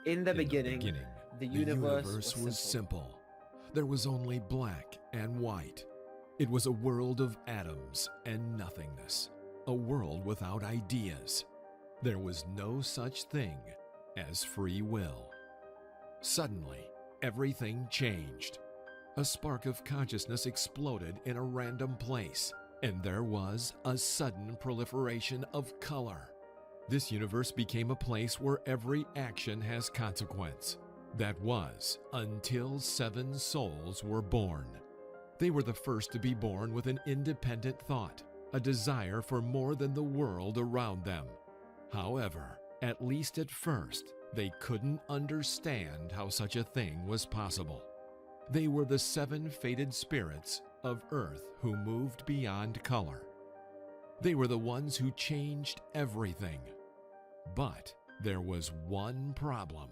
In the beginning, the universe was simple. There was only black and white. It was a world of atoms and nothingness, a world without ideas. There was no such thing as free will. Suddenly, everything changed. A spark of consciousness exploded in a random place, and there was a sudden proliferation of color. This universe became a place where every action has consequence. That was until 7 souls were born. They were the first to be born with an independent thought, a desire for more than the world around them. However, at least at first, they couldn't understand how such a thing was possible. They were the 7 fated spirits of Earth who moved beyond color. They were the ones who changed everything. But there was one problem.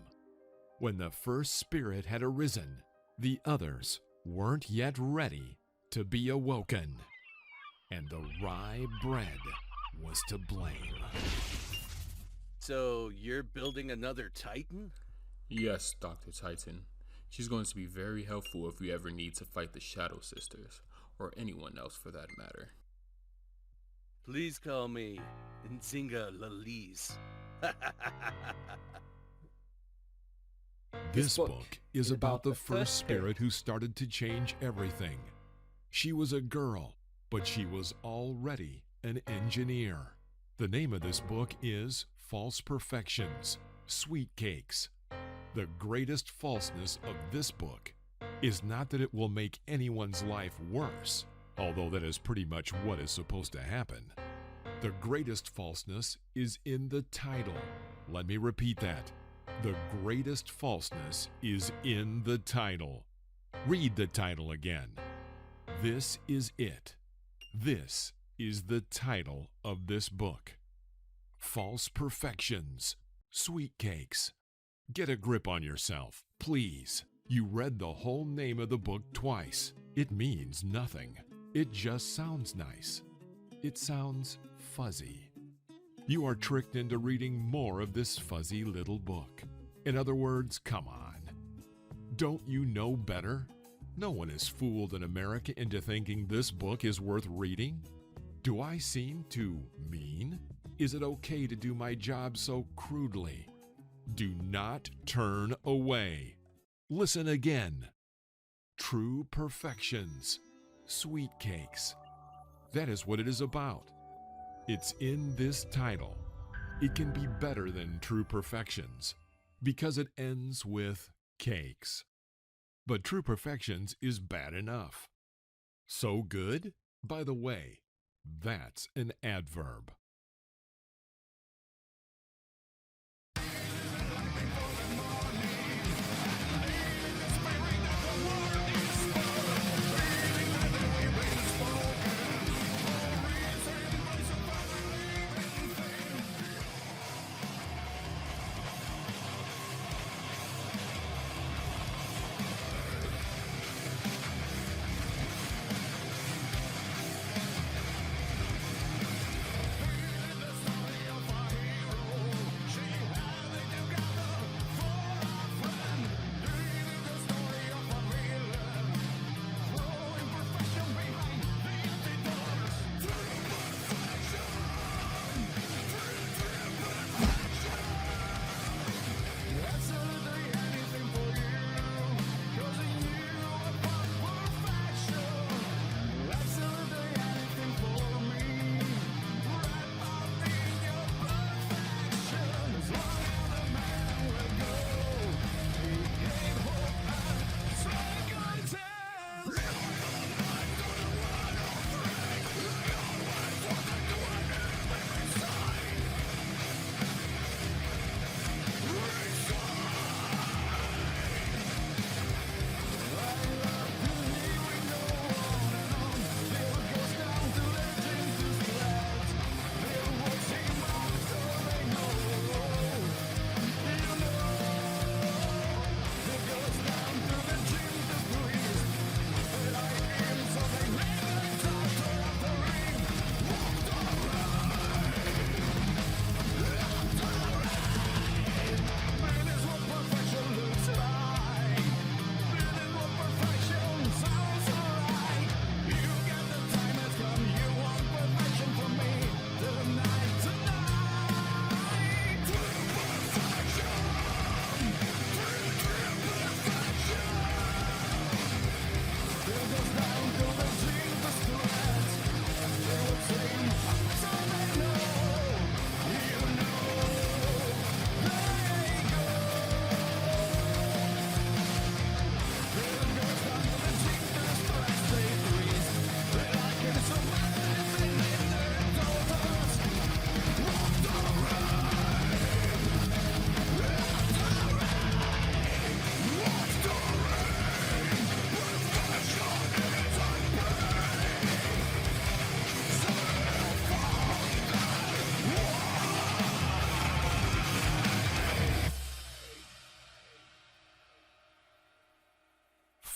When the first spirit had arisen, the others weren't yet ready to be awoken. And the rye bread was to blame. So, you're building another Titan? Yes, Dr. Titan. She's going to be very helpful if we ever need to fight the Shadow Sisters, or anyone else for that matter. Please call me Nzinga Lalise. This book is about the first spirit who started to change everything. She was a girl, but she was already an engineer. The name of this book is False Perfections, Sweet Cakes. The greatest falseness of this book is not that it will make anyone's life worse, although that is pretty much what is supposed to happen. The greatest falseness is in the title. Let me repeat that. The greatest falseness is in the title. Read the title again. This is it. This is the title of this book. False Perfections, Sweet Cakes. Get a grip on yourself, please. You read the whole name of the book twice. It means nothing. It just sounds nice. It sounds fuzzy. You are tricked into reading more of this fuzzy little book. In other words, come on. Don't you know better? No one is fooled in America into thinking this book is worth reading. Do I seem too mean? Is it okay to do my job so crudely? Do not turn away. Listen again. True Perfections, Sweet Cakes. That is what it is about. It's in this title. It can be better than True Perfections because it ends with cakes. But True Perfections is bad enough. So good? By the way, that's an adverb.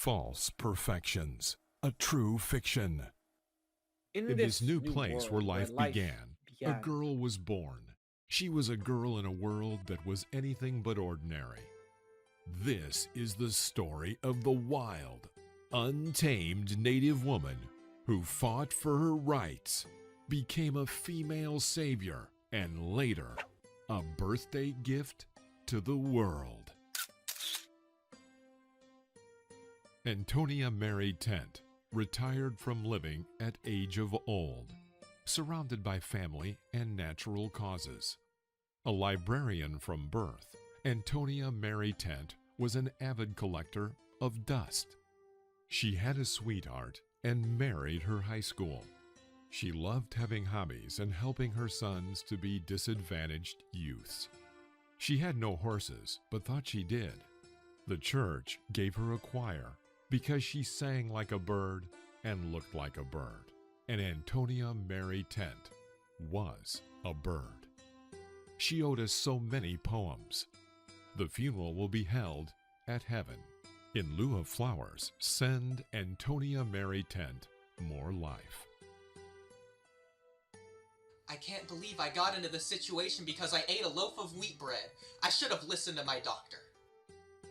false perfections, a true fiction. In this new place where life began, a girl was born. She was a girl in a world that was anything but ordinary. This is the story of the wild, untamed native woman who fought for her rights, became a female savior, and later, a birthday gift to the world. Antonia Mary Tent retired from living at age of old, surrounded by family and natural causes. A librarian from birth, Antonia Mary Tent was an avid collector of dust. She had a sweetheart and married her high school. She loved having hobbies and helping her sons to be disadvantaged youths. She had no horses, but thought she did. The church gave her a choir because she sang like a bird and looked like a bird. And Antonia Mary Tent was a bird. She owed us so many poems. The funeral will be held at heaven. In lieu of flowers, send Antonia Mary Tent more life. I can't believe I got into this situation because I ate a loaf of wheat bread. I should have listened to my doctor.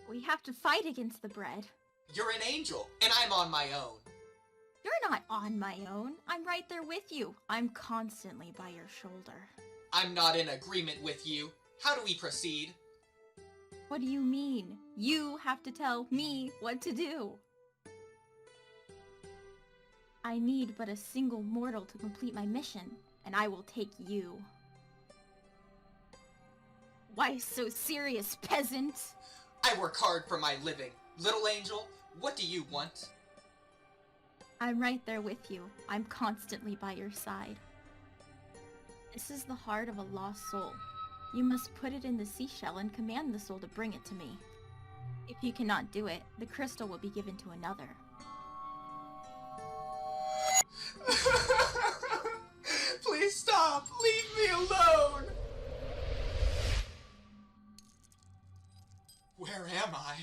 We have to fight against the bread. You're an angel, and I'm on my own. You're not on my own. I'm right there with you. I'm constantly by your shoulder. I'm not in agreement with you. How do we proceed? What do you mean? You have to tell me what to do. I need but a single mortal to complete my mission, and I will take you. Why so serious, peasant? I work hard for my living. Little angel, what do you want? I'm right there with you. I'm constantly by your side. This is the heart of a lost soul. You must put it in the seashell and command the soul to bring it to me. If you cannot do it, the crystal will be given to another. Please stop! Leave me alone! Where am I?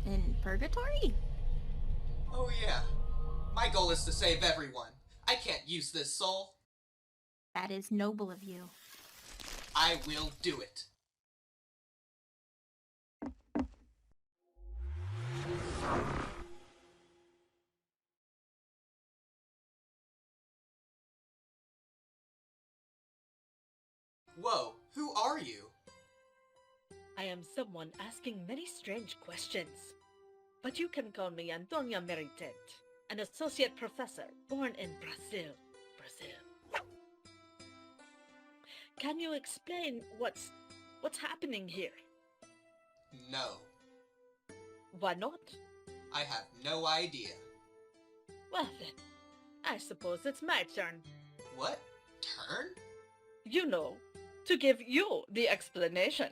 In purgatory? Oh yeah. My goal is to save everyone. I can't use this soul. That is noble of you. I will do it. Whoa, who are you? I am someone asking many strange questions. But you can call me Antonia Mary Tent, an associate professor born in Brazil. Can you explain what's happening here? No. Why not? I have no idea. Well then, I suppose it's my turn. What? Turn? You know, to give you the explanation.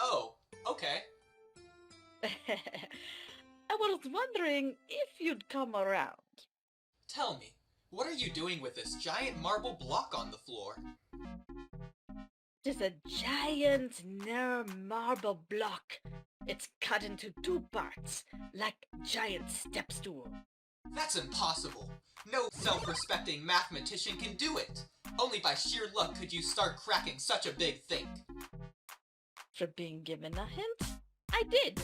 Oh, okay. I was wondering if you'd come around. Tell me, what are you doing with this giant marble block on the floor? There's a giant marble block. It's cut into two parts, like a giant step stool. That's impossible. No self-respecting mathematician can do it. Only by sheer luck could you start cracking such a big thing. For being given a hint, I did.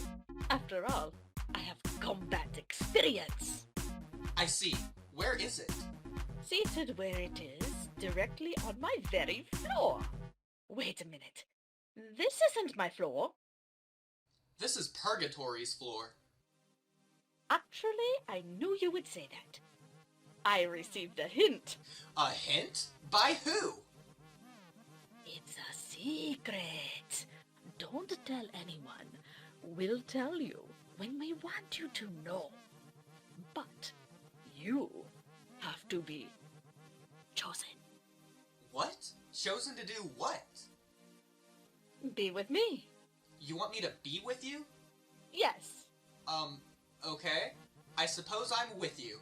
After all, I have combat experience. I see. Where is it? Seated where it is, directly on my very floor. Wait a minute. This isn't my floor. This is Purgatory's floor. Actually, I knew you would say that. I received a hint. A hint? By who? It's a secret. Don't tell anyone. We'll tell you when we want you to know. But you have to be chosen. What? Chosen to do what? Be with me. You want me to be with you? Yes. Okay. I suppose I'm with you.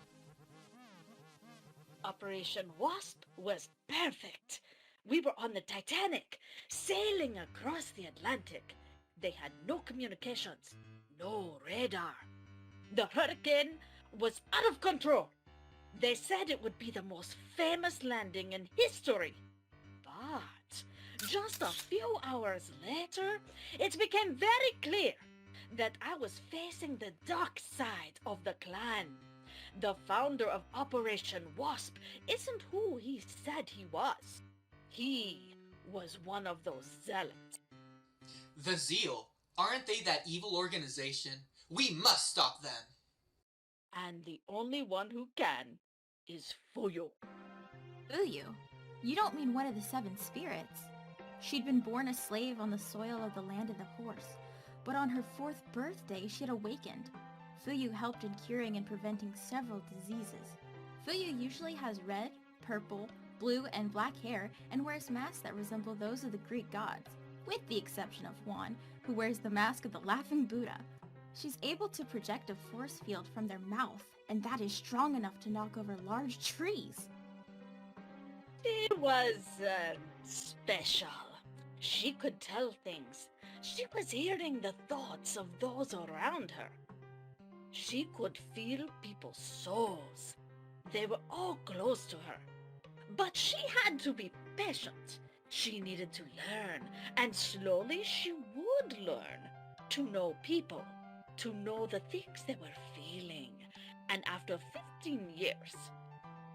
Operation Wasp was perfect. We were on the Titanic, sailing across the Atlantic. They had no communications, no radar. The hurricane was out of control. They said it would be the most famous landing in history. But just a few hours later, it became very clear that I was facing the dark side of the clan. The founder of Operation Wasp isn't who he said he was. He was one of those zealots. The Zeal, aren't they that evil organization? We must stop them! And the only one who can is Fuyu. Fuyu? You don't mean one of the seven spirits. She'd been born a slave on the soil of the land of the horse, but on her 4th birthday she had awakened. Fuyu helped in curing and preventing several diseases. Fuyu usually has red, purple, blue, and black hair and wears masks that resemble those of the Greek gods, with the exception of Juan, who wears the mask of the Laughing Buddha. She's able to project a force field from their mouth, and that is strong enough to knock over large trees. She was, special. She could tell things. She was hearing the thoughts of those around her. She could feel people's souls. They were all close to her. But she had to be patient. She needed to learn, and slowly she would learn to know people, to know the things they were feeling. And after 15 years,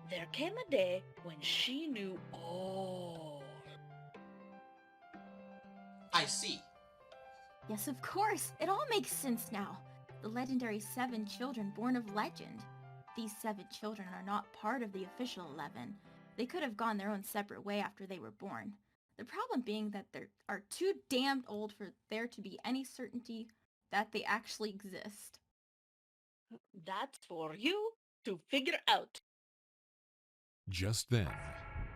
there came a day when she knew all. I see. Yes, of course. It all makes sense now. The legendary 7 children born of legend. These 7 children are not part of the official 11. They could have gone their own separate way after they were born. The problem being that they are too damned old for there to be any certainty that they actually exist. That's for you to figure out. Just then,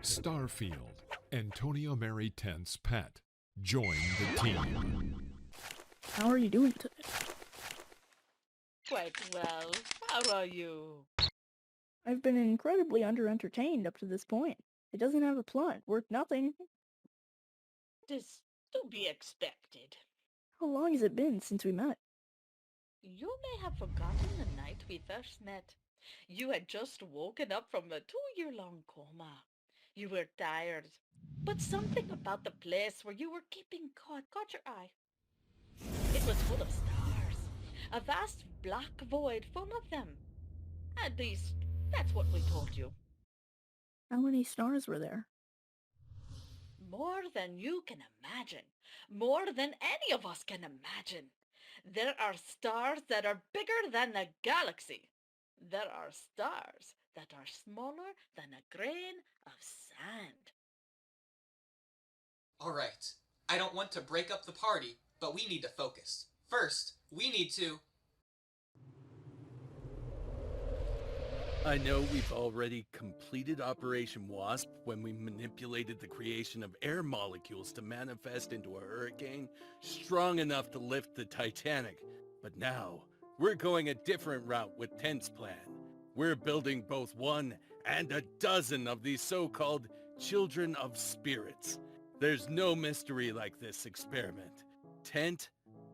Starfield, Antonio Mary Tent's pet, joined the team. How are you doing today? Quite well. How are you? I've been incredibly under-entertained up to this point. It doesn't have a plot, worth nothing. It is to be expected. How long has it been since we met? You may have forgotten the night we first met. You had just woken up from a 2-year-long coma. You were tired, but something about the place where you were keeping caught your eye. It was full of stars, a vast black void full of them. At least, that's what we told you. How many stars were there? More than you can imagine. More than any of us can imagine. There are stars that are bigger than the galaxy. There are stars that are smaller than a grain of sand. Alright, I don't want to break up the party, but we need to focus. First, we need to... I know we've already completed Operation Wasp when we manipulated the creation of air molecules to manifest into a hurricane strong enough to lift the Titanic. But now, we're going a different route with Tent's plan. We're building both 1 and a dozen of these so-called Children of Spirits. There's no mystery like this experiment. Tent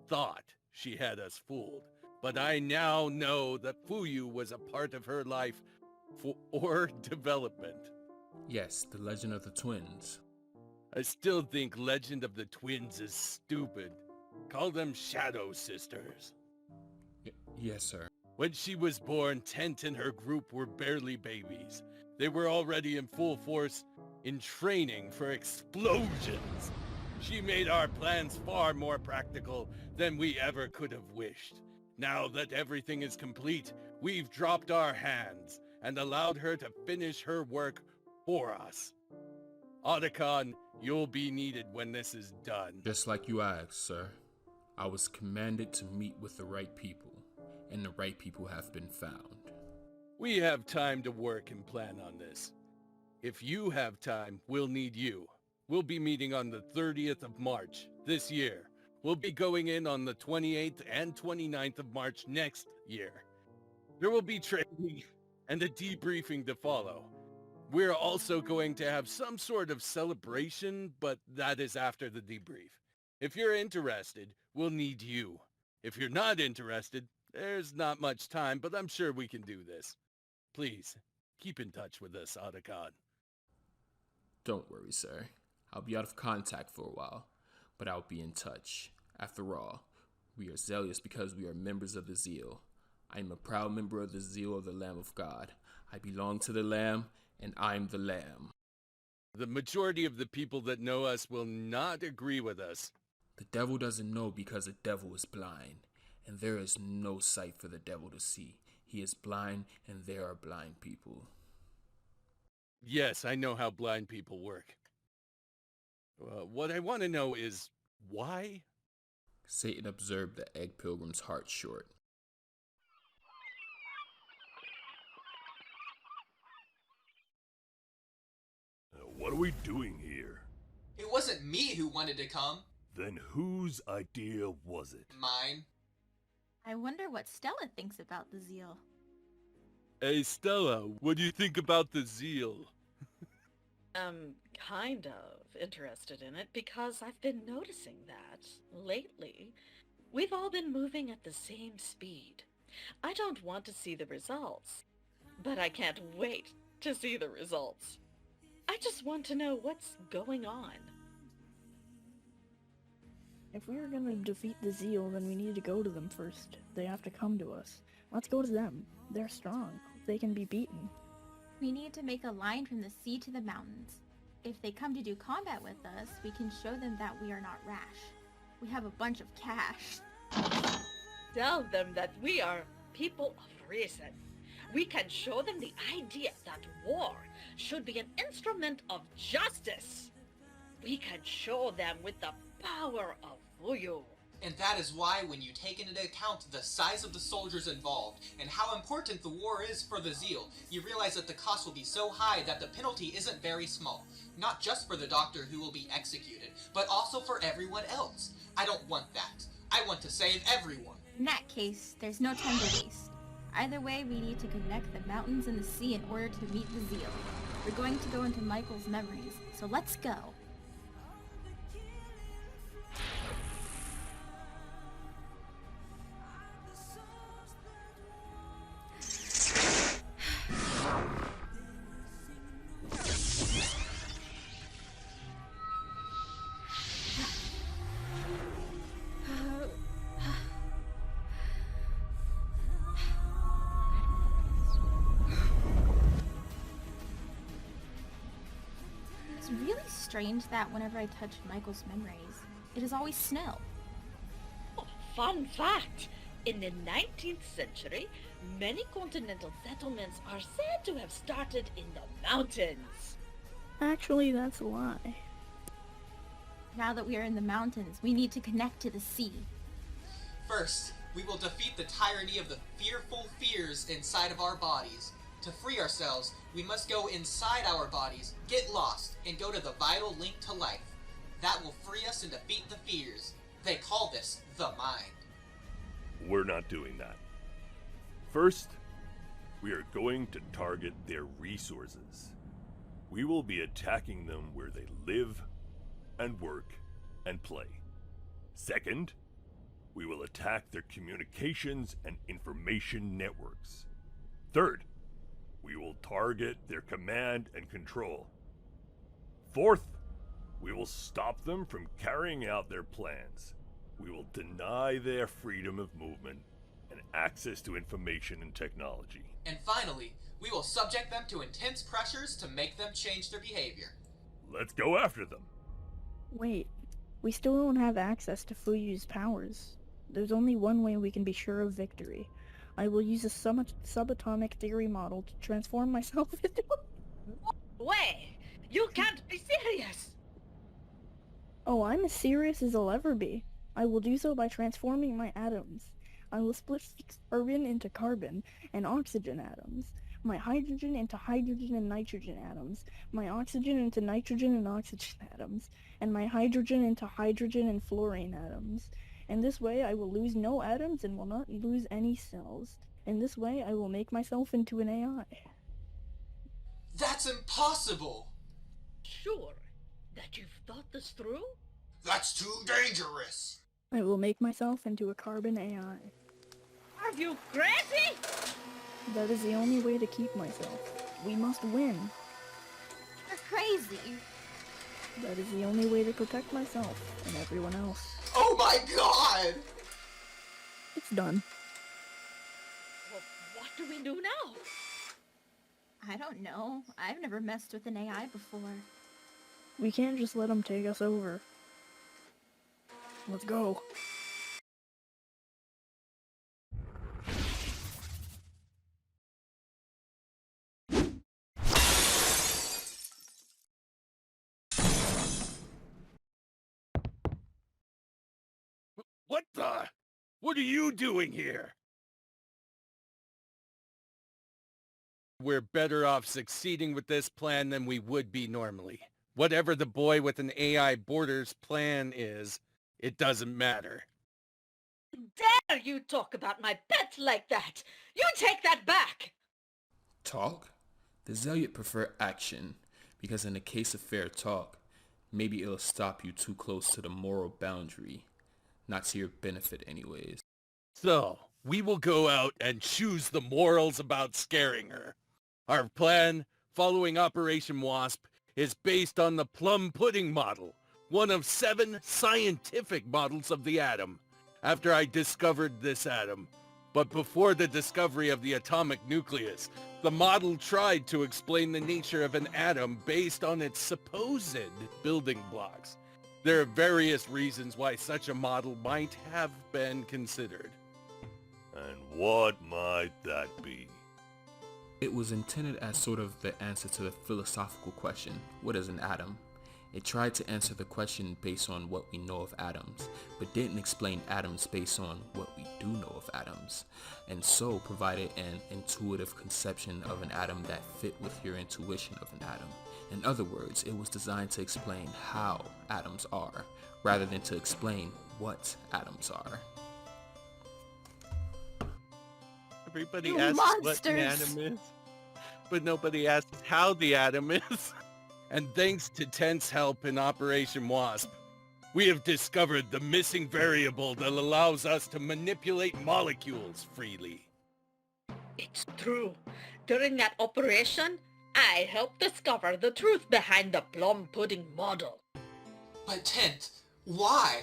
thought she had us fooled. But I now know that Fuyu was a part of her life or development. Yes, the legend of the twins. I still think Legend of the Twins is stupid. Call them Shadow Sisters. Yes, sir. When she was born, Tent and her group were barely babies. They were already in full force in training for explosions. She made our plans far more practical than we ever could have wished. Now that everything is complete, we've dropped our hands and allowed her to finish her work for us. Otacon, you'll be needed when this is done. Just like you asked, sir. I was commanded to meet with the right people, and the right people have been found. We have time to work and plan on this. If you have time, we'll need you. We'll be meeting on the 30th of March this year. We'll be going in on the 28th and 29th of March next year. There will be training and a debriefing to follow. We're also going to have some sort of celebration, but that is after the debrief. If you're interested, we'll need you. If you're not interested, there's not much time, but I'm sure we can do this. Please, keep in touch with us, Otacon. Don't worry, sir. I'll be out of contact for a while, but I'll be in touch. After all, we are zealous because we are members of the Zeal. I am a proud member of the Zeal of the Lamb of God. I belong to the Lamb, and I'm the Lamb. The majority of the people that know us will not agree with us. The devil doesn't know because the devil is blind, and there is no sight for the devil to see. He is blind, and there are blind people. Yes, I know how blind people work. What I want to know is, why? Satan observed the egg pilgrim's heart short. What are we doing here? It wasn't me who wanted to come. Then whose idea was it? Mine. I wonder what Stella thinks about the Zeal. Hey, Stella, what do you think about the Zeal? I'm kind of interested in it because I've been noticing that, lately, we've all been moving at the same speed. I don't want to see the results, but I can't wait to see the results. I just want to know what's going on. If we are gonna defeat the Zeal, then we need to go to them first. They have to come to us. Let's go to them. They're strong. They can be beaten. We need to make a line from the sea to the mountains. If they come to do combat with us, we can show them that we are not rash. We have a bunch of cash. Tell them that we are people of reason. We can show them the idea that war should be an instrument of justice. We can show them with the power of Fuyu. And that is why, when you take into account the size of the soldiers involved and how important the war is for the Zeal, you realize that the cost will be so high that the penalty isn't very small. Not just for the doctor who will be executed, but also for everyone else. I don't want that. I want to save everyone. In that case, there's no time to waste. Either way, we need to connect the mountains and the sea in order to meet the Zeal. We're going to go into Michael's memories, so let's go. Really strange that whenever I touch Michael's memories, it is always snow. Oh, fun fact! In the 19th century, many continental settlements are said to have started in the mountains. Actually, that's a lie. Now that we are in the mountains, we need to connect to the sea. First, we will defeat the tyranny of the fearful fears inside of our bodies. To free ourselves, we must go inside our bodies, get lost, and go to the vital link to life. That will free us and defeat the fears. They call this the mind. We're not doing that. First, we are going to target their resources. We will be attacking them where they live and work and play. Second, we will attack their communications and information networks. Third, we will target their command and control. Fourth, we will stop them from carrying out their plans. We will deny their freedom of movement and access to information and technology. And finally, we will subject them to intense pressures to make them change their behavior. Let's go after them. Wait, we still don't have access to Fuyu's powers. There's only one way we can be sure of victory. I will use a subatomic theory model to transform myself into a... Way! You can't be serious! Oh, I'm as serious as I'll ever be. I will do so by transforming my atoms. I will split carbon into carbon and oxygen atoms, my hydrogen into hydrogen and nitrogen atoms, my oxygen into nitrogen and oxygen atoms, and my hydrogen into hydrogen and fluorine atoms. In this way, I will lose no atoms and will not lose any cells. In this way, I will make myself into an AI. That's impossible! Sure that you've thought this through? That's too dangerous! I will make myself into a carbon AI. Are you crazy? That is the only way to keep myself. We must win. You're crazy. That is the only way to protect myself and everyone else. Oh my god! It's done. Well, what do we do now? I don't know. I've never messed with an AI before. We can't just let them take us over. Let's go. What the? What are you doing here? We're better off succeeding with this plan than we would be normally. Whatever the boy with an AI borders plan is, it doesn't matter. Dare you talk about my pet like that? You take that back! Talk? The Zealot prefer action, because in the case of fair talk, maybe it'll stop you too close to the moral boundary. Not to your benefit anyways. So, we will go out and choose the morals about scaring her. Our plan, following Operation Wasp, is based on the plum pudding model, one of 7 scientific models of the atom, after I discovered this atom. But before the discovery of the atomic nucleus, the model tried to explain the nature of an atom based on its supposed building blocks. There are various reasons why such a model might have been considered. And what might that be? It was intended as sort of the answer to the philosophical question, what is an atom? It tried to answer the question based on what we know of atoms, but didn't explain atoms based on what we do know of atoms, and so provided an intuitive conception of an atom that fit with your intuition of an atom. In other words, it was designed to explain how atoms are, rather than to explain what atoms are. Everybody You asks what an monsters! atom is, but nobody asks how the atom is. And thanks to Tent's help in Operation Wasp, we have discovered the missing variable that allows us to manipulate molecules freely. It's true. During that operation, I helped discover the truth behind the plum pudding model. But Tent, why?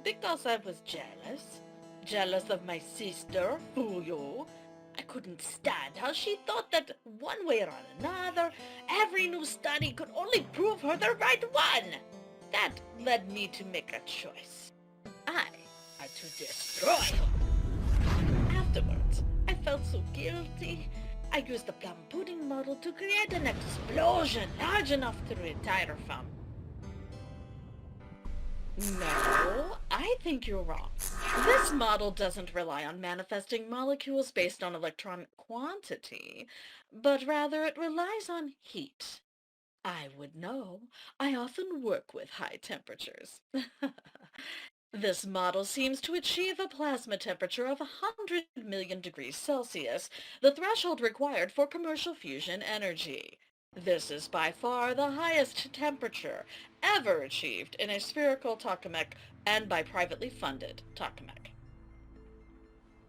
Because I was jealous. Jealous of my sister, Fuyo. I couldn't stand how she thought that one way or another, every new study could only prove her the right one. That led me to make a choice. I had to destroy her. Afterwards, I felt so guilty. I used the plum pudding model to create an explosion large enough to retire from. No, I think you're wrong. This model doesn't rely on manifesting molecules based on electron quantity, but rather it relies on heat. I would know. I often work with high temperatures. This model seems to achieve a plasma temperature of 100 million degrees Celsius, the threshold required for commercial fusion energy. This is by far the highest temperature ever achieved in a spherical tokamak and by privately funded tokamak.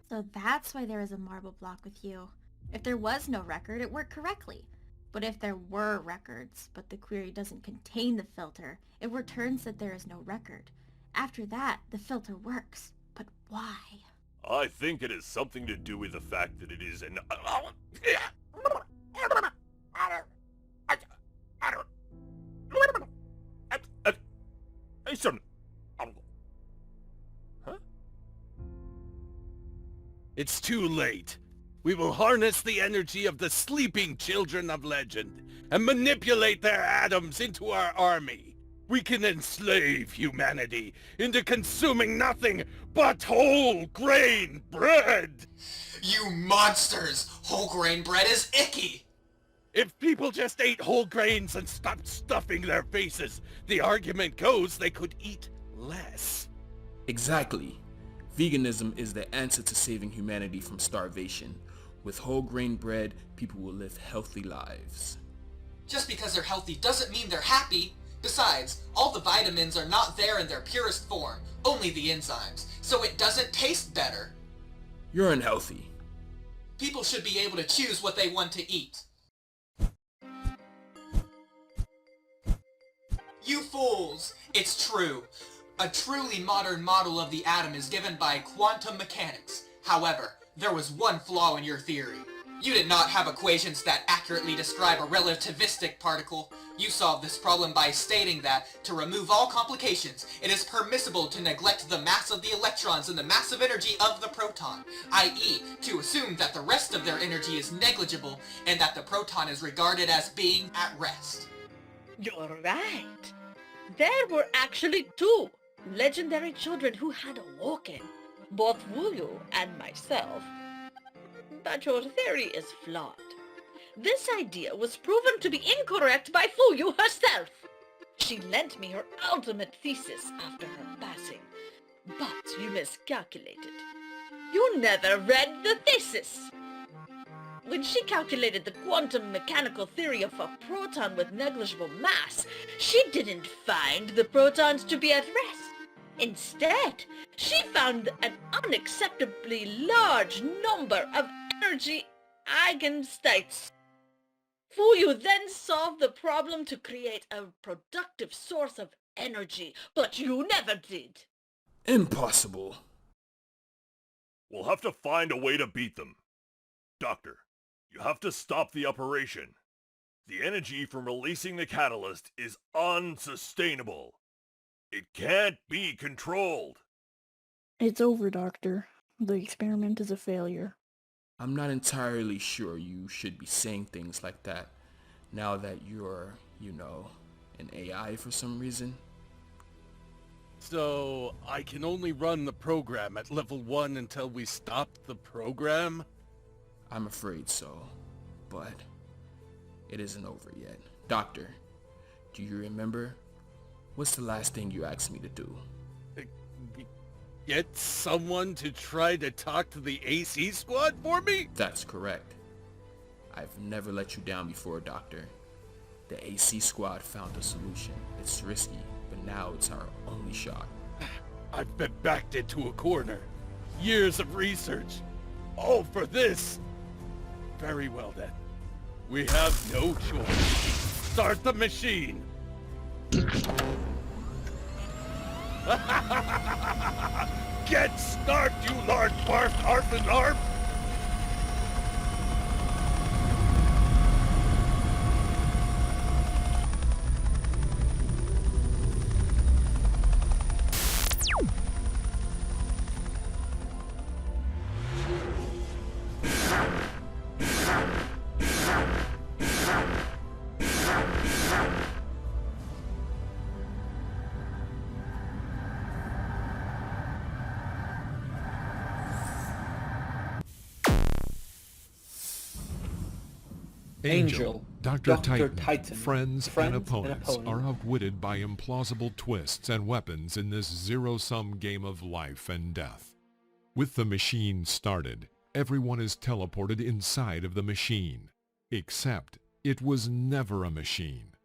So that's why there is a marble block with you. If there was no record, it worked correctly. But if there were records, but the query doesn't contain the filter, it returns that there is no record. After that, the filter works. But why? I think it has something to do with the fact that it is an... Huh? It's too late. We will harness the energy of the sleeping children of legend and manipulate their atoms into our army. We can enslave humanity into consuming nothing but whole grain bread. You monsters! Whole grain bread is icky! If people just ate whole grains and stopped stuffing their faces, the argument goes they could eat less. Exactly. Veganism is the answer to saving humanity from starvation. With whole grain bread, people will live healthy lives. Just because they're healthy doesn't mean they're happy. Besides, all the vitamins are not there in their purest form, only the enzymes, so it doesn't taste better. You're unhealthy. People should be able to choose what they want to eat. You fools! It's true. A truly modern model of the atom is given by quantum mechanics. However, there was one flaw in your theory. You did not have equations that accurately describe a relativistic particle. You solved this problem by stating that, to remove all complications, it is permissible to neglect the mass of the electrons and the massive energy of the proton, i.e., to assume that the rest of their energy is negligible and that the proton is regarded as being at rest. You're right. There were actually two legendary children who had awoken, both Wuyu and myself. But your theory is flawed. This idea was proven to be incorrect by Fuyu herself. She lent me her ultimate thesis after her passing, but you miscalculated. You never read the thesis. When she calculated the quantum mechanical theory of a proton with negligible mass, she didn't find the protons to be at rest. Instead, she found an unacceptably large number of energy eigenstates. Fuyu then solved the problem to create a productive source of energy, but you never did. Impossible. We'll have to find a way to beat them. Doctor, you have to stop the operation. The energy from releasing the catalyst is unsustainable. It can't be controlled. It's over, Doctor. The experiment is a failure. I'm not entirely sure you should be saying things like that now that you're, an AI for some reason. So, I can only run the program at level 1 until we stop the program? I'm afraid so, but it isn't over yet. Doctor, do you remember? What's the last thing you asked me to do? Get someone to try to talk to the AC squad for me? That's correct. I've never let you down before, Doctor. The AC squad found a solution. It's risky, but now it's our only shot. I've been backed into a corner. Years of research. All for this. Very well then. We have no choice. Start the machine. Get start, you large barf, arf and arf! Angel, Dr. Dr. Titan, friends and opponents are outwitted by implausible twists and weapons in this zero-sum game of life and death. With the machine started, everyone is teleported inside of the machine. Except, it was never a machine.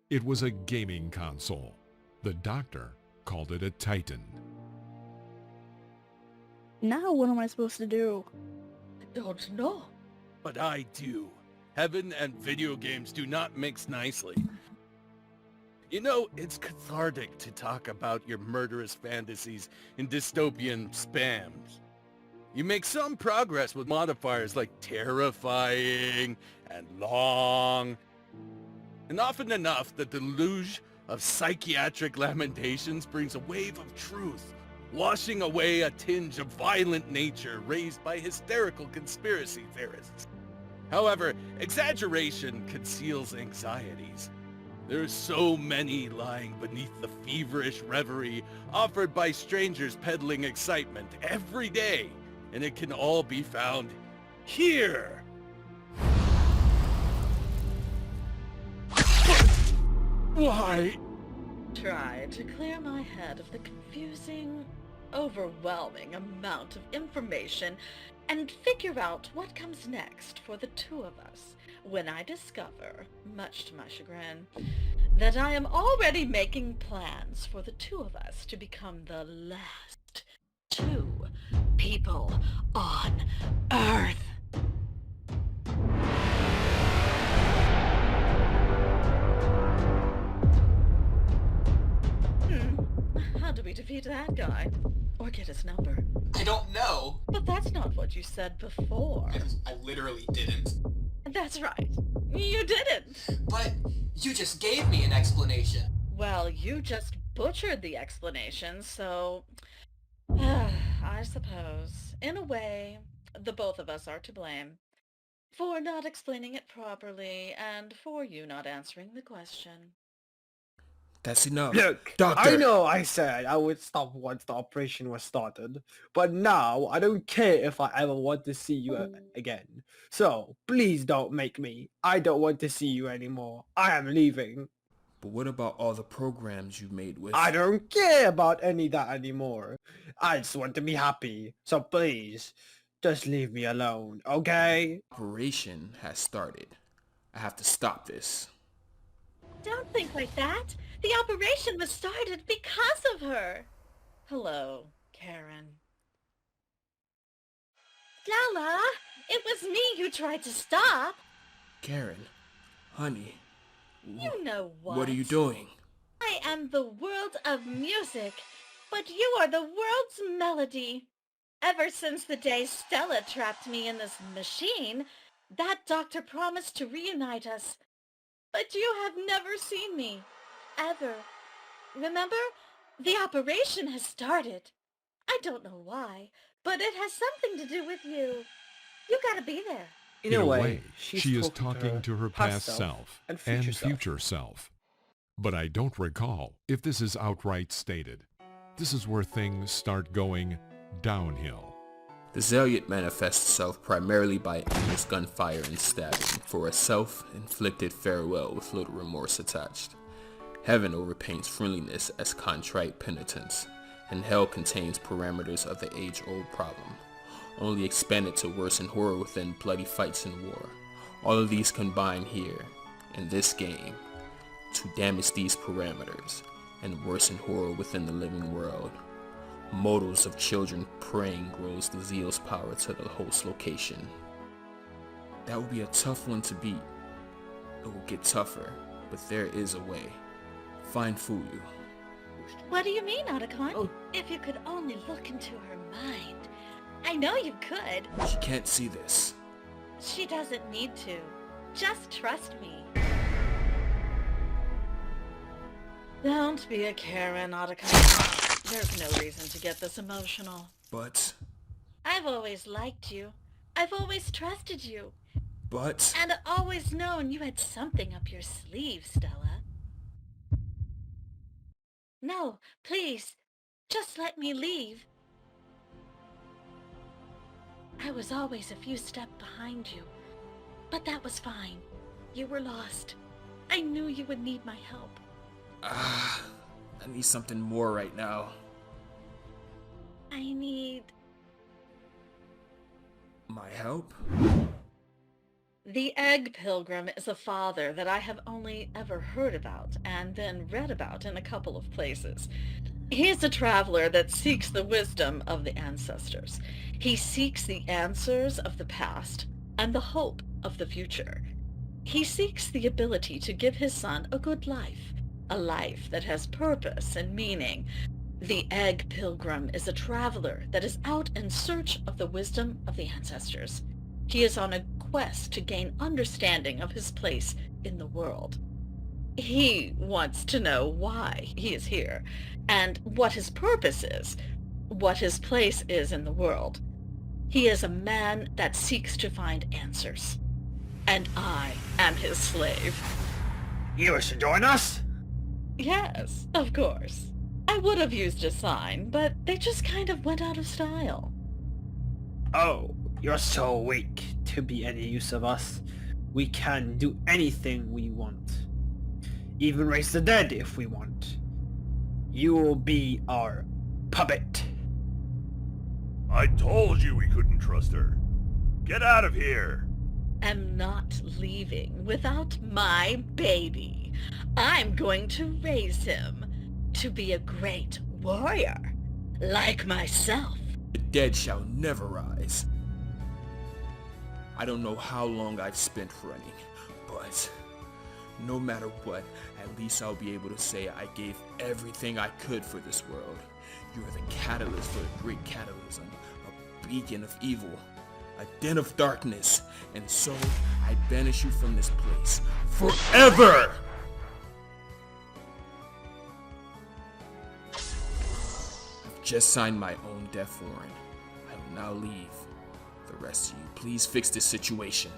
It was a gaming console. The doctor called it a Titan. Now what am I supposed to do? I don't know. But I do. Heaven and video games do not mix nicely. You know, it's cathartic to talk about your murderous fantasies in dystopian spams. You make some progress with modifiers like terrifying and long. And often enough, the deluge of psychiatric lamentations brings a wave of truth, washing away a tinge of violent nature raised by hysterical conspiracy theorists. However, exaggeration conceals anxieties. There are so many lying beneath the feverish reverie offered by strangers peddling excitement every day, and it can all be found here. Why? Try to clear my head of the confusing, overwhelming amount of information and figure out what comes next for the two of us when I discover, much to my chagrin, that I am already making plans for the two of us to become the last two people on Earth. How do we defeat that guy? Or get his number? I don't know. But that's not what you said before. I literally didn't. That's right. You didn't. But you just gave me an explanation. Well, you just butchered the explanation, so... I suppose, in a way, the both of us are to blame. For not explaining it properly, and for you not answering the question. That's enough. Look, Doctor! I know I said I would stop once the operation was started, but now I don't care if I ever want to see you again. So, please don't make me. I don't want to see you anymore. I am leaving. But what about all the programs you made with... I don't care about any of that anymore. I just want to be happy. So please, just leave me alone, okay? Operation has started. I have to stop this. Don't think like that. The operation was started because of her. Hello, Karen. Stella, it was me you tried to stop. Karen, honey. You know what? What are you doing? I am the world of music, but you are the world's melody. Ever since the day Stella trapped me in this machine, that doctor promised to reunite us. But you have never seen me. Ever. Remember? The operation has started. I don't know why, but it has something to do with you. You gotta be there. In a way, she is talking to her past self and future self. But I don't recall if this is outright stated. This is where things start going downhill. The Zeliot manifests itself primarily by endless gunfire and stabbing for a self-inflicted farewell with little remorse attached. Heaven overpaints friendliness as contrite penitence, and hell contains parameters of the age-old problem, only expanded to worsen horror within bloody fights and war. All of these combine here, in this game, to damage these parameters and worsen horror within the living world. Modals of children praying grows the zeal's power to the host location. That will be a tough one to beat. It will get tougher, but there is a way. Find Fuyu. What do you mean, Otacon? Oh. If you could only look into her mind. I know you could. She can't see this. She doesn't need to. Just trust me. Don't be a Karen, Otacon. There's no reason to get this emotional. But... I've always liked you. I've always trusted you. But... And always known you had something up your sleeve, Stella. No, please. Just let me leave. I was always a few steps behind you. But that was fine. You were lost. I knew you would need my help. I need something more right now. I need... my help? The Egg Pilgrim is a father that I have only ever heard about and then read about in a couple of places. He is a traveler that seeks the wisdom of the ancestors. He seeks the answers of the past and the hope of the future. He seeks the ability to give his son a good life, a life that has purpose and meaning. The Egg Pilgrim is a traveler that is out in search of the wisdom of the ancestors. He is on a quest to gain understanding of his place in the world. He wants to know why he is here, and what his purpose is, what his place is in the world. He is a man that seeks to find answers, and I am his slave. You wish to join us? Yes, of course. I would have used a sign, but they just kind of went out of style. Oh, you're so weak to be any use of us. We can do anything we want. Even raise the dead if we want. You will be our puppet. I told you we couldn't trust her. Get out of here! I'm not leaving without my baby. I'm going to raise him to be a great warrior, like myself. The dead shall never rise. I don't know how long I've spent running, but no matter what, at least I'll be able to say I gave everything I could for this world. You are the catalyst for a great catalysm, a beacon of evil, a den of darkness, and so I banish you from this place forever! I've just signed my own death warrant. I will now leave. The rest of you, please fix this situation.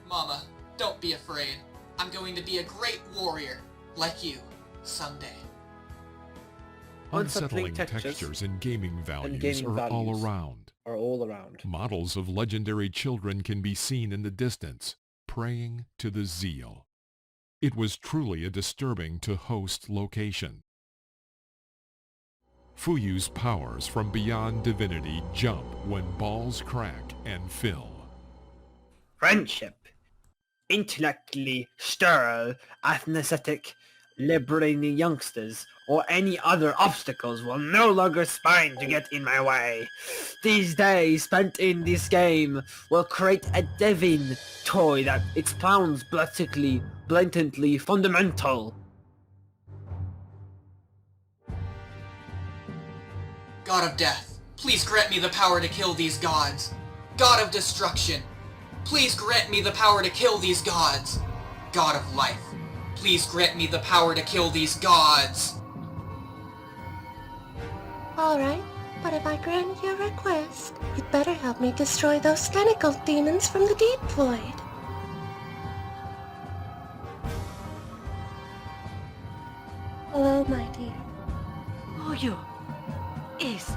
Mama, don't be afraid. I'm going to be a great warrior, like you, someday. Unsettling textures and gaming values are all around. Models of legendary children can be seen in the distance, praying to the zeal. It was truly a disturbing to host location. Fuyu's powers from beyond divinity jump when balls crack and fill. Friendship. Intellectually sterile, athletic, liberating youngsters, or any other obstacles will no longer spine to get in my way. These days spent in this game will create a divine toy that expounds blatantly fundamental. God of death, please grant me the power to kill these gods. God of destruction, please grant me the power to kill these gods. God of life, please grant me the power to kill these gods. Alright, but if I grant your request, you'd better help me destroy those tentacle demons from the deep void. Hello, my dear. Oh, you... Is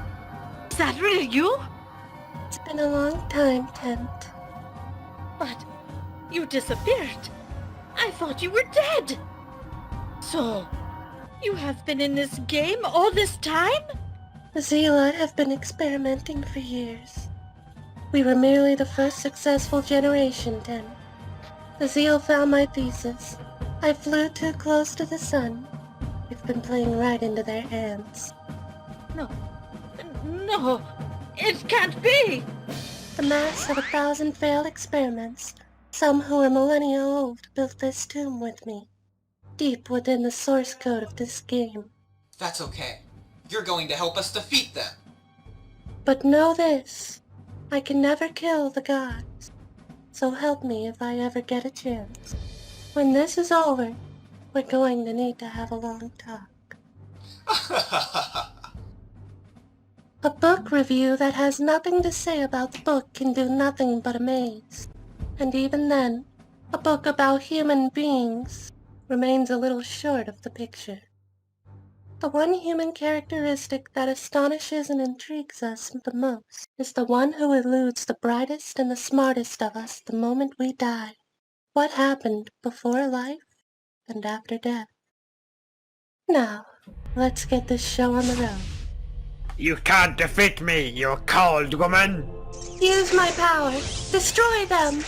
that really you? It's been a long time, Tent. But you disappeared. I thought you were dead. So, you have been in this game all this time? The Zealot have been experimenting for years. We were merely the first successful generation, Tent. The Zeal found my thesis. I flew too close to the sun. We've been playing right into their hands. No, it can't be! The mass of 1,000 failed experiments, some who are millennia old, built this tomb with me, deep within the source code of this game. That's okay. You're going to help us defeat them. But know this, I can never kill the gods, so help me if I ever get a chance. When this is over, we're going to need to have a long talk. A book review that has nothing to say about the book can do nothing but amaze. And even then, a book about human beings remains a little short of the picture. The one human characteristic that astonishes and intrigues us the most is the one who eludes the brightest and the smartest of us the moment we die. What happened before life and after death? Now, let's get this show on the road. You can't defeat me, you cold woman! Use my power! Destroy them!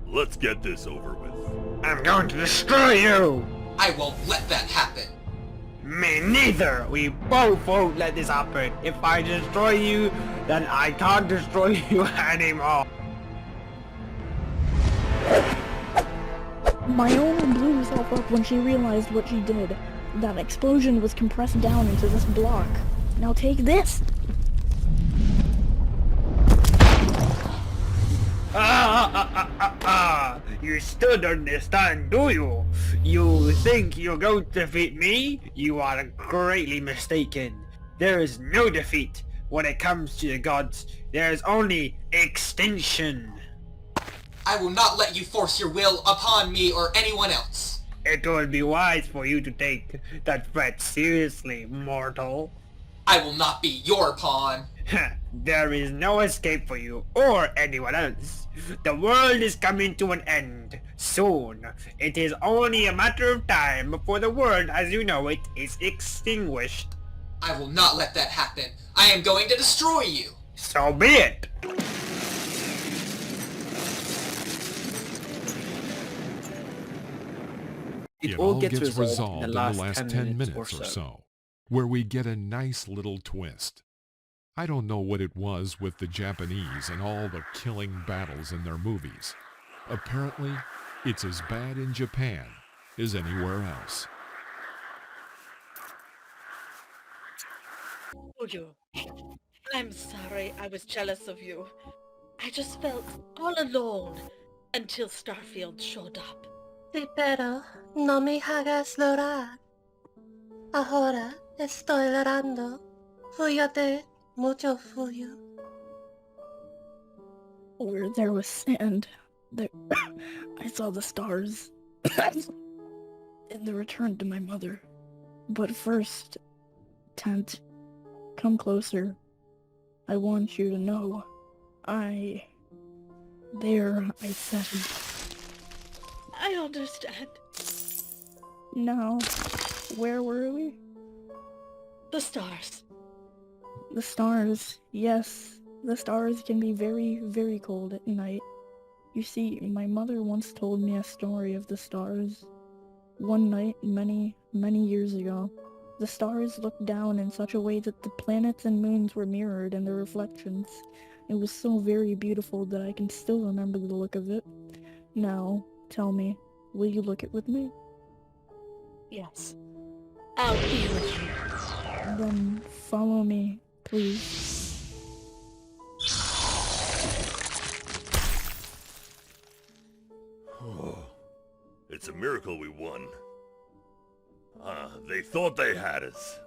Let's get this over with. I'm going to destroy you! I won't let that happen. Me neither! We both won't let this happen. If I destroy you, then I can't destroy you anymore. Myoma blew herself up when she realized what she did. That explosion was compressed down into this block. Now take this! You still don't understand, do you? You think you're going to defeat me? You are greatly mistaken. There is no defeat when it comes to the gods. There is only extinction. I will not let you force your will upon me or anyone else. It would be wise for you to take that threat seriously, mortal. I will not be your pawn. There is no escape for you or anyone else. The world is coming to an end soon. It is only a matter of time before the world as you know it is extinguished. I will not let that happen. I am going to destroy you. So be it. It all gets resolved resolved in the last 10 minutes or so, where we get a nice little twist. I don't know what it was with the Japanese and all the killing battles in their movies. Apparently, it's as bad in Japan as anywhere else. You. I'm sorry I was jealous of you. I just felt all alone until Starfield showed up. Sí, pero no me hagas llorar. Ahora estoy llorando. Fúyate, mucho fuyo. Where there was sand, there I saw the stars. And the return to my mother. But first, Tent, come closer. I want you to know. There, I said it. I understand. Now, where were we? The stars. The stars, yes. The stars can be very, very cold at night. You see, my mother once told me a story of the stars. One night, many, many years ago, the stars looked down in such a way that the planets and moons were mirrored in their reflections. It was so very beautiful that I can still remember the look of it. Now, tell me, will you look it with me? Yes. I'll be with you. Then follow me, please. It's a miracle we won. They thought they had us.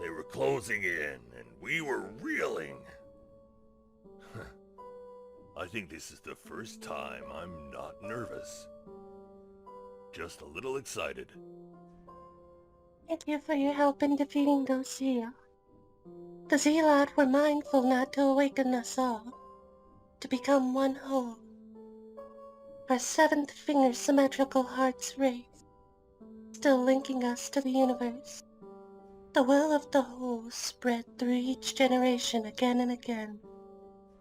They were closing in, and we were reeling. I think this is the first time I'm not nervous. Just a little excited. Thank you for your help in defeating those Zeal. The Zealot were mindful not to awaken us all, to become one whole. Our seventh finger symmetrical hearts raised, still linking us to the universe. The will of the whole spread through each generation again and again,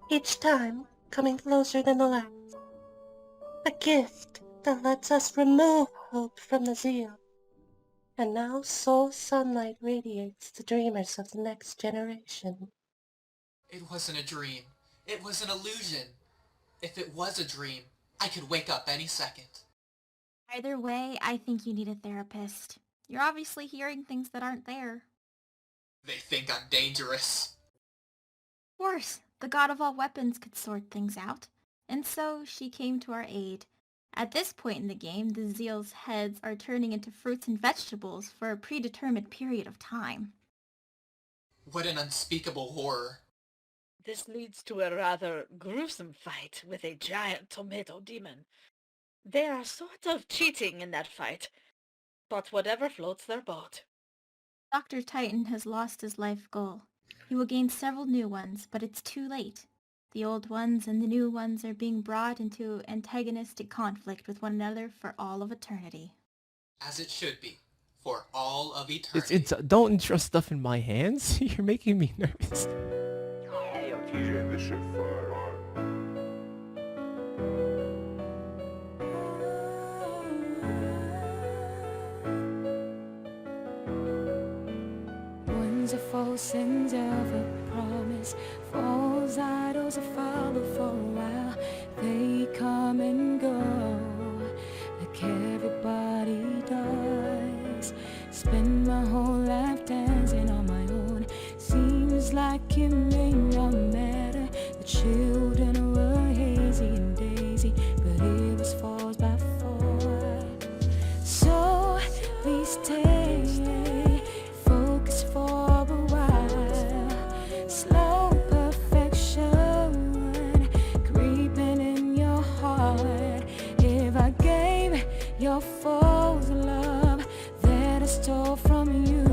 each time coming closer than the last. A gift that lets us remove hope from the Zeal. And now soul sunlight radiates the dreamers of the next generation. It wasn't a dream. It was an illusion. If it was a dream, I could wake up any second. Either way, I think you need a therapist. You're obviously hearing things that aren't there. They think I'm dangerous. Of course, the god of all weapons could sort things out. And so she came to our aid. At this point in the game, the Zeal's heads are turning into fruits and vegetables for a predetermined period of time. What an unspeakable horror. This leads to a rather gruesome fight with a giant tomato demon. They are sort of cheating in that fight, but whatever floats their boat. Dr. Titan has lost his life goal. He will gain several new ones, but it's too late. The old ones and the new ones are being brought into antagonistic conflict with one another for all of eternity. As it should be. For all of eternity. It's don't entrust stuff in my hands. You're making me nervous. TJ, this shit fire. One's a false end of a promise. False idols that follow for a while. They come and go, like everybody does. Spend my whole life dancing on my own. Seems like it may not matter. The children were hazy and daisy, but it was falls by four. So we stay focused for a while. Slow perfection creeping in your heart. If I gave your foes love that I stole from you,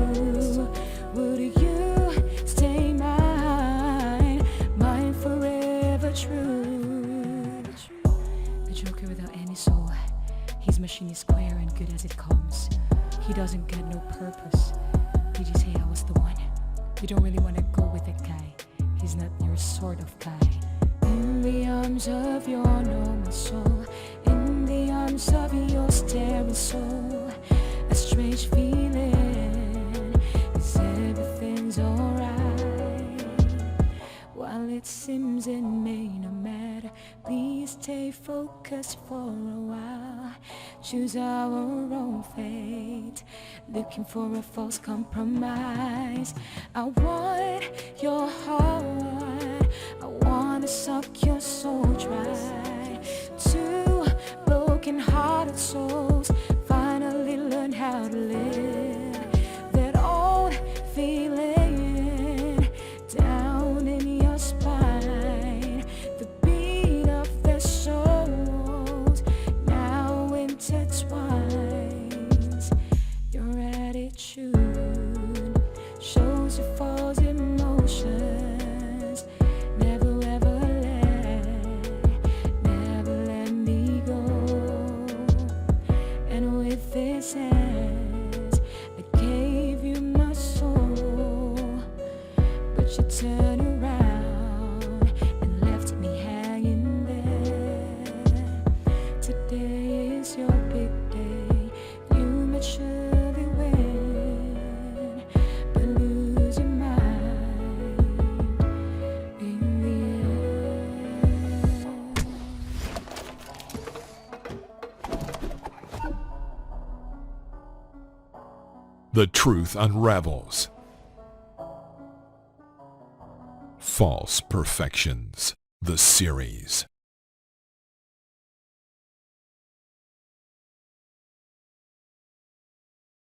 would you stay mine, mine forever true? The Joker without any soul. His machine is square and good as it comes. He doesn't get no purpose. Did you say I was the one? You don't really want to go with that guy. He's not your sort of guy. In the arms of your normal soul, in the arms of your staring soul. A strange feeling is everything's alright. While it seems it may not matter, please stay focused for a while. Choose our own fate, looking for a false compromise. I want your heart, I wanna suck your soul dry. Two broken-hearted souls finally learn how to live. That old feeling down in your spine, the beat of their souls now intertwines. Your attitude shows your false emotions. Never ever let me go. And with this hands, I gave you my soul, but you turned around and left me hanging there. Today is your big day. You maturely win, but lose your mind in the end. The truth unravels. False Perfections, the series.